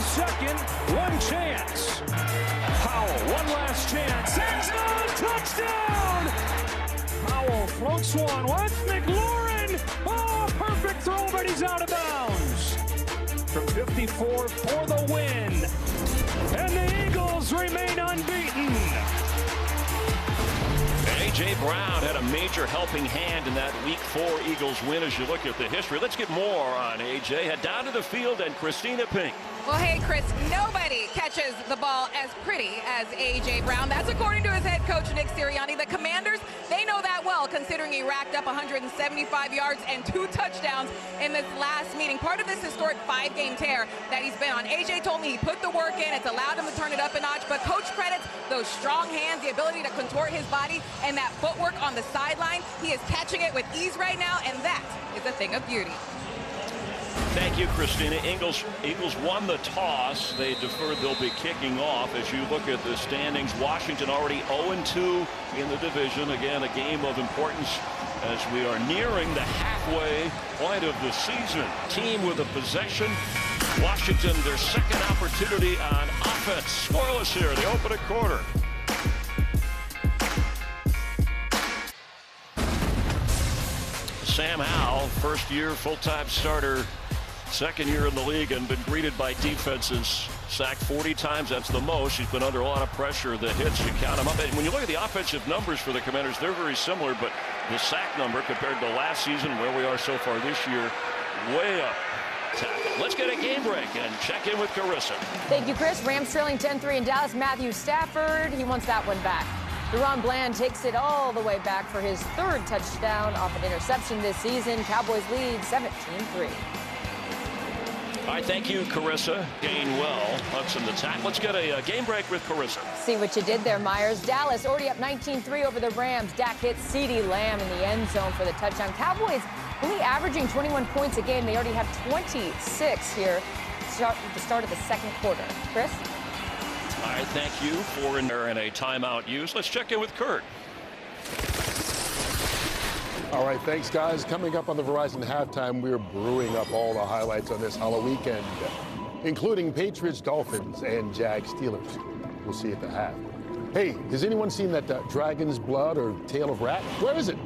second, one chance. Powell, one last chance. End zone, touchdown! Powell floats one with McLaurin. Oh, perfect throw, but he's out of bounds. From 54 for the win. And the Eagles remain unbeaten. A.J. Brown had a major helping hand in that Week 4 Eagles win. As you look at the history, let's get more on A.J. Head down to the field and Christina Pink. Well, hey, Chris, nobody catches the ball as pretty as A.J. Brown. That's according to his head coach, Nick Sirianni. The Commanders, they know that well, considering he racked up 175 yards and 2 touchdowns in this last meeting. Part of this historic 5-game tear that he's been on. A.J. told me he put the work in. It's allowed him to turn it up a notch. But coach credits those strong hands, the ability to contort his body, and that footwork on the sideline. He is catching it with ease right now, and that is a thing of beauty. Thank you, Christina. Eagles won the toss. They deferred. They'll be kicking off. As you look at the standings, Washington already 0-2 in the division. Again, a game of importance as we are nearing the halfway point of the season. Team with a possession. Washington, their second opportunity on offense. Scoreless here, the opening quarter. Sam Howell, first year full-time starter, second year in the league, and been greeted by defenses. Sacked 40 times, that's the most. He's been under a lot of pressure. The hits, you count them up. And when you look at the offensive numbers for the Commanders, they're very similar, but the sack number compared to last season, where we are so far this year, way up. Let's get a game break and check in with Carissa. Thank you, Chris. Rams trailing 10-3 in Dallas. Matthew Stafford, he wants that one back. Deron Bland takes it all the way back for his 3rd touchdown off an interception this season. Cowboys lead 17-3. All right, thank you, Carissa. Gainwell, Hudson the tack. Let's get a game break with Carissa. See what you did there, Myers. Dallas already up 19-3 over the Rams. Dak hits CeeDee Lamb in the end zone for the touchdown. Cowboys only averaging 21 points a game. They already have 26 here at the start of the second quarter. Chris? All right, thank you for in there and a timeout use. Let's check in with Kurt. All right, thanks, guys. Coming up on the Verizon Halftime, we're brewing up all the highlights on this Halloween weekend, including Patriots, Dolphins, and Jags, Steelers. We'll see at the half. Hey, has anyone seen that Dragon's Blood or Tail of Rat? Where is it?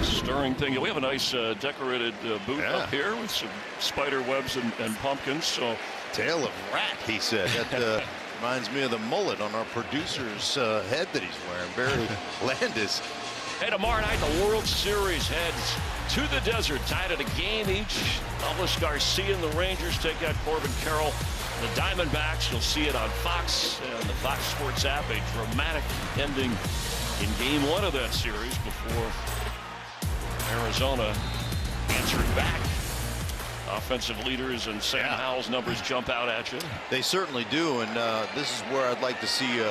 Stirring thing. We have a nice decorated booth up here with some spider webs and pumpkins. So, Tail of Rat, he said. That reminds me of the mullet on our producer's head that he's wearing. Barry Landis. Hey, tomorrow night, the World Series heads to the desert, tied at a game each. Elvis Garcia and the Rangers take out Corbin Carroll. The Diamondbacks, you'll see it on Fox and the Fox Sports app. A dramatic ending in Game 1 of that series before Arizona answered back. Offensive leaders and Sam Howell's numbers jump out at you. They certainly do, and this is where I'd like to see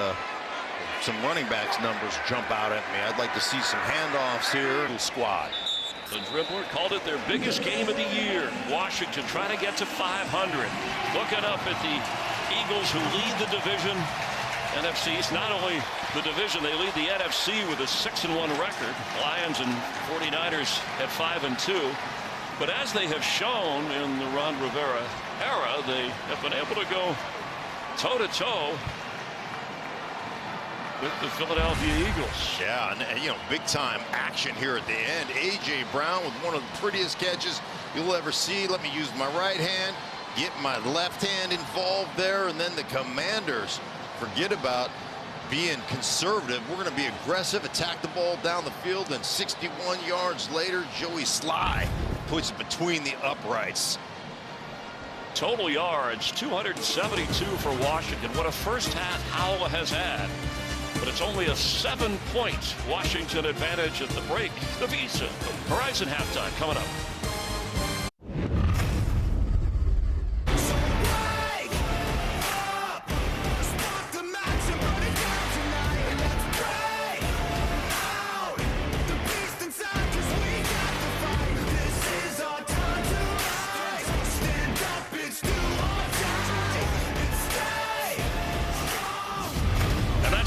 some running backs numbers jump out at me. I'd like to see some handoffs here. Squad. The dribbler called it their biggest game of the year. Washington trying to get to 500. Looking up at the Eagles, who lead the division. NFC East, not only the division, they lead the NFC with a 6-1 record. Lions and 49ers at 5-2. But as they have shown in the Ron Rivera era, they have been able to go toe-to-toe with the Philadelphia Eagles. Yeah, and you know, big time action here at the end. A.J. Brown with one of the prettiest catches you'll ever see. Let me use my right hand, get my left hand involved there, and then the Commanders forget about being conservative. We're going to be aggressive, attack the ball down the field, and 61 yards later, Joey Sly puts it between the uprights. Total yards, 272 for Washington. What a first half Howell has had. But it's only a 7-point Washington advantage at the break. The Visa Verizon Halftime coming up.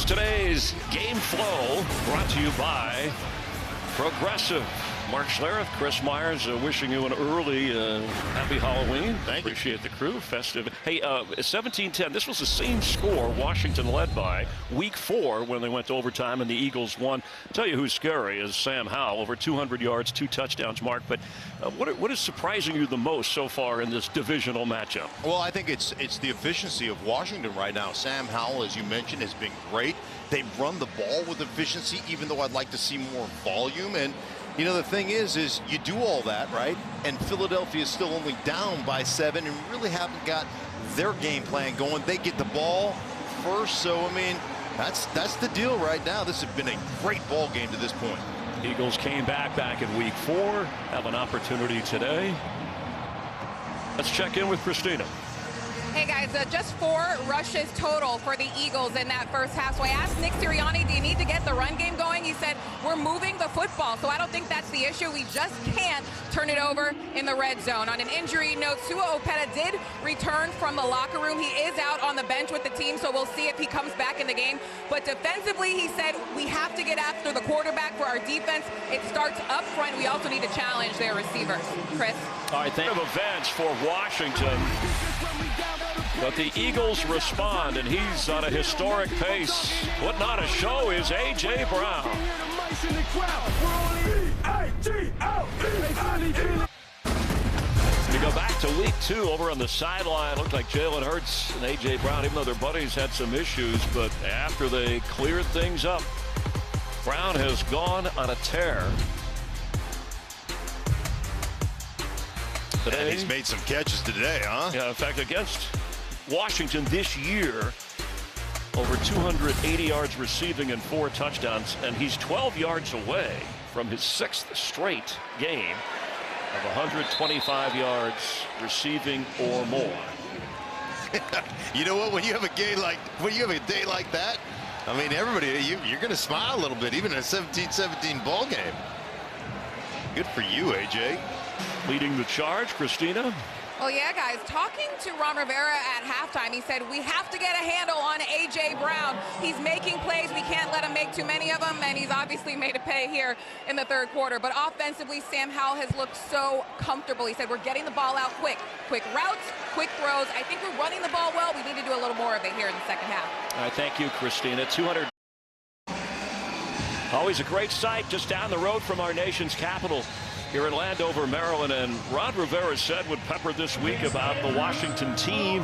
Today's game flow brought to you by Progressive. Mark Schlereth, Chris Myers, wishing you an early happy Halloween. Appreciate the crew, festive. Hey, 17-10, this was the same score Washington led by week 4 when they went to overtime and the Eagles won. I'll tell you who's scary is Sam Howell, over 200 yards, 2 touchdowns, Mark. But what is surprising you the most so far in this divisional matchup? Well, I think it's the efficiency of Washington right now. Sam Howell, as you mentioned, has been great. They've run the ball with efficiency, even though I'd like to see more volume. And you know, the thing is you do all that, right? And Philadelphia is still only down by 7 and really haven't got their game plan going. They get the ball first. So, I mean, that's the deal right now. This has been a great ball game to this point. Eagles came back in week 4, have an opportunity today. Let's check in with Christina. Hey guys, just 4 rushes total for the Eagles in that first half. So I asked Nick Sirianni, do you need to get the run game going? He said, we're moving the football. So I don't think that's the issue. We just can't turn it over in the red zone. On an injury note, Sua Opeta did return from the locker room. He is out on the bench with the team, so we'll see if he comes back in the game. But defensively, he said, we have to get after the quarterback for our defense. It starts up front. We also need to challenge their receivers. Chris? All right, think of events for Washington. But the Eagles respond, and he's on a historic pace. Putting on a show is A.J. Brown. We go back to week 2 over on the sideline. Looked like Jalen Hurts and A.J. Brown, even though their buddies had some issues, but after they cleared things up, Brown has gone on a tear. Today, and he's made some catches today, huh? Yeah, in fact, against Washington this year, over 280 yards receiving and 4 touchdowns, and he's 12 yards away from his 6th straight game of 125 yards receiving or more. You know what? When you have a day like that, I mean, everybody, you're going to smile a little bit, even in a 17-17 ball game. Good for you, AJ. Leading the charge, Christina. Well, yeah, guys, talking to Ron Rivera at halftime, he said, we have to get a handle on A.J. Brown. He's making plays. We can't let him make too many of them, and he's obviously made a pay here in the 3rd quarter. But offensively, Sam Howell has looked so comfortable. He said, we're getting the ball out quick. Quick routes, quick throws. I think we're running the ball well. We need to do a little more of it here in the second half. All right, thank you, Christina. 200. Always a great sight just down the road from our nation's capital here in Landover, Maryland. And Ron Rivera said with Pepper this week about the Washington team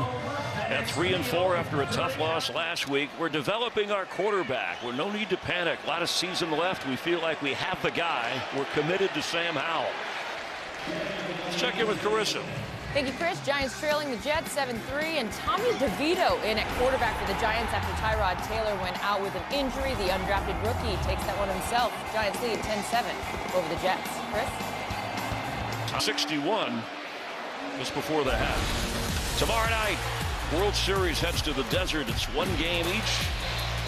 at 3-4 after a tough loss last week. We're developing our quarterback. We're no need to panic. A lot of season left. We feel like we have the guy. We're committed to Sam Howell. Let's check in with Carissa. Thank you, Chris. Giants trailing the Jets 7-3, and Tommy DeVito in at quarterback for the Giants after Tyrod Taylor went out with an injury. The undrafted rookie takes that one himself. Giants lead 10-7 over the Jets. Chris? 61 just before the half. Tomorrow night, World Series heads to the desert. It's 1 game each.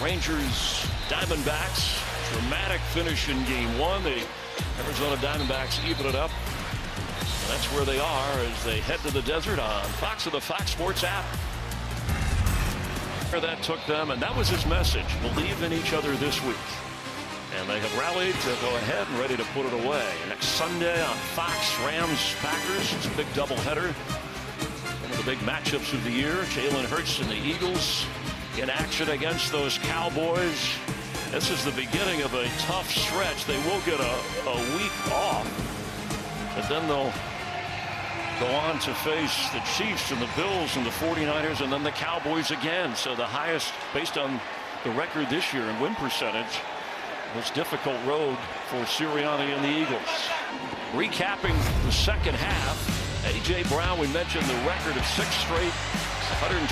Rangers, Diamondbacks. Dramatic finish in game 1. The Arizona Diamondbacks even it up. And that's where they are as they head to the desert on Fox or the Fox Sports app. That took them, and that was his message. Believe in each other this week. And they have rallied to go ahead and ready to put it away. Next Sunday on Fox, Rams, Packers. It's a big doubleheader. One of the big matchups of the year. Jalen Hurts and the Eagles in action against those Cowboys. This is the beginning of a tough stretch. They will get a week off. But then they'll go on to face the Chiefs and the Bills and the 49ers and then the Cowboys again. So the highest, based on the record this year in win percentage, most difficult road for Sirianni and the Eagles. Recapping the second half, A.J. Brown, we mentioned the record of 6 straight, 125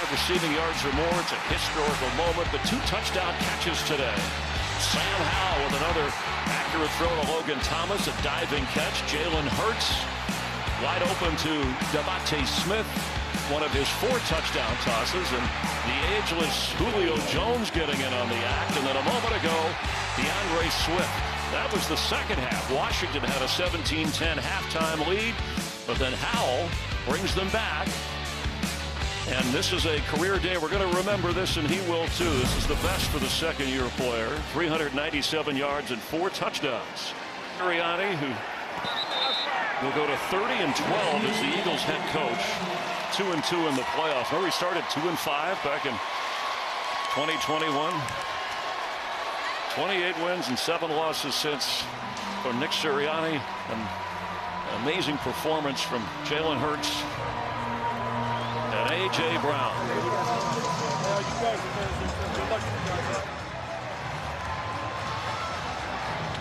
receiving yards or more. It's a historical moment, but 2 touchdown catches today. Sam Howell with another accurate throw to Logan Thomas, a diving catch. Jalen Hurts wide open to Devontae Smith, one of his 4 touchdown tosses, and the ageless Julio Jones getting in on the act. And then a moment ago, DeAndre Swift. That was the second half. Washington had a 17-10 halftime lead, but then Howell brings them back. And this is a career day. We're going to remember this, and he will too. This is the best for the second-year player. 397 yards and 4 touchdowns. Sirianni, who will go to 30-12 as the Eagles head coach. 2-2 in the playoffs. Remember, he started 2-5 back in 2021. 28 wins and 7 losses since for Nick Sirianni. An amazing performance from Jalen Hurts and A.J. Brown.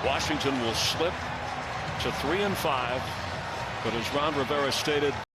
Washington will slip to 3-5, but as Ron Rivera stated,